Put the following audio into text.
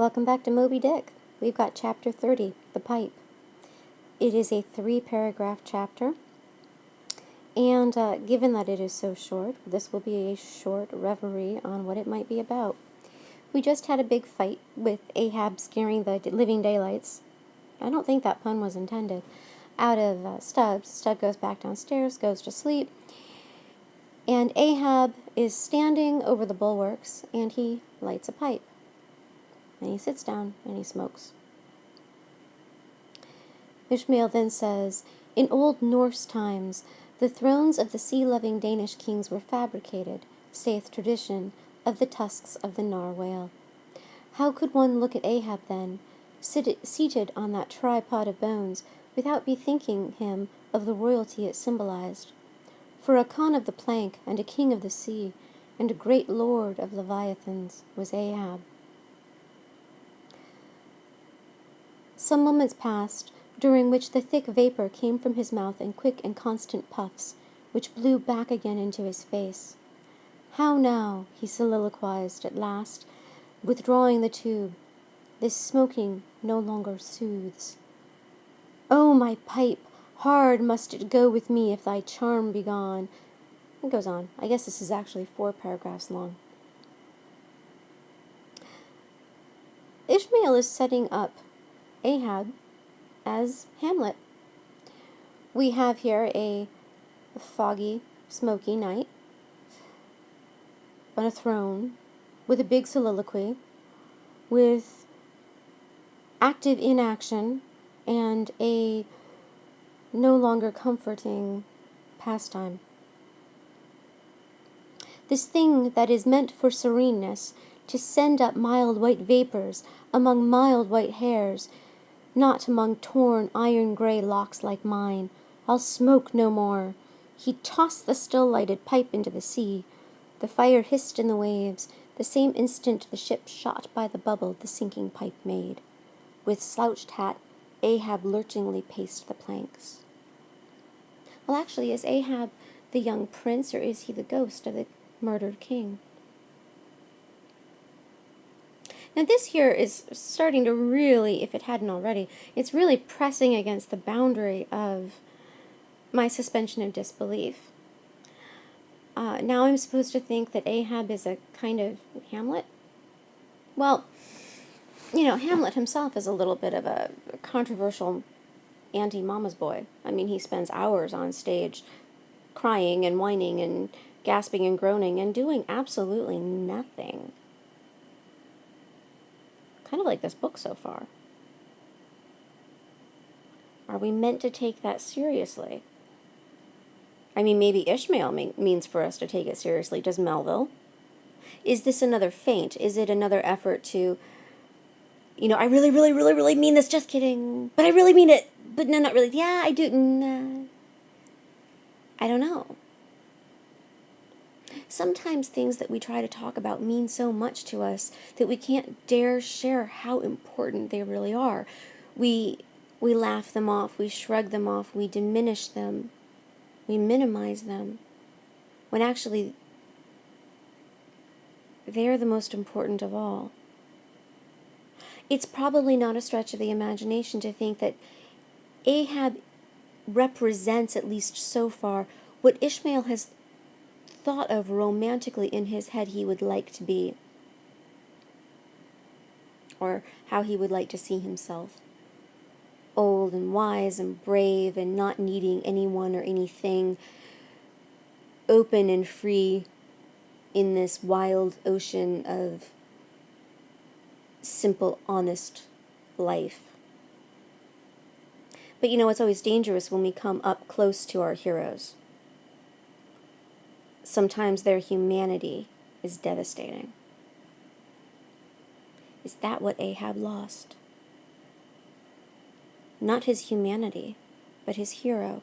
Welcome back to Moby Dick. We've got Chapter 30, The Pipe. It is a 3-paragraph chapter, and given that it is so short, this will be a short reverie on what it might be about. We just had a big fight with Ahab scaring the living daylights, I don't think that pun was intended, out of Stubbs. Stubbs goes back downstairs, goes to sleep, and Ahab is standing over the bulwarks, and he lights a pipe. And he sits down and he smokes. Ishmael then says, "In old Norse times, the thrones of the sea-loving Danish kings were fabricated, saith tradition, of the tusks of the narwhale. How could one look at Ahab then, seated on that tripod of bones, without bethinking him of the royalty it symbolized? For a Khan of the plank, and a king of the sea, and a great lord of Leviathans was Ahab." Some moments passed, during which the thick vapor came from his mouth in quick and constant puffs, which blew back again into his face. "How now," he soliloquized at last, withdrawing the tube. "This smoking no longer soothes. Oh, my pipe, hard must it go with me if thy charm be gone." It goes on. I guess this is actually 4 paragraphs long. Ishmael is setting up Ahab as Hamlet. We have here a foggy, smoky night on a throne with a big soliloquy, with active inaction and a no longer comforting pastime. This thing that is meant for sereneness, to send up mild white vapors among mild white hairs, not among torn iron-gray locks like mine. I'll smoke no more. He tossed the still-lighted pipe into the sea. The fire hissed in the waves. The same instant the ship shot by the bubble the sinking pipe made. With slouched hat, Ahab lurchingly paced the planks. Well, actually, is Ahab the young prince, or is he the ghost of the murdered king? Now this here is starting to really, if it hadn't already, it's really pressing against the boundary of my suspension of disbelief. Now I'm supposed to think that Ahab is a kind of Hamlet? Well, you know, Hamlet himself is a little bit of a controversial anti-mama's boy. I mean, he spends hours on stage crying and whining and gasping and groaning and doing absolutely nothing. Kind of like this book so far. Are we meant to take that seriously? I mean, maybe Ishmael means for us to take it seriously. Does Melville? Is this another feint? Is it another effort to, you know, I really, really, really, really mean this, just kidding, but I really mean it, but no, not really, yeah, I do, nah. I don't know. Sometimes things that we try to talk about mean so much to us that we can't dare share how important they really are. We laugh them off, we shrug them off, we diminish them, we minimize them, when actually they're the most important of all. It's probably not a stretch of the imagination to think that Ahab represents, at least so far, what Ishmael has thought of romantically in his head he would like to be, or how he would like to see himself. Old and wise and brave and not needing anyone or anything, open and free in this wild ocean of simple, honest life. But you know, it's always dangerous when we come up close to our heroes. Sometimes their humanity is devastating. Is that what Ahab lost? Not his humanity, but his hero.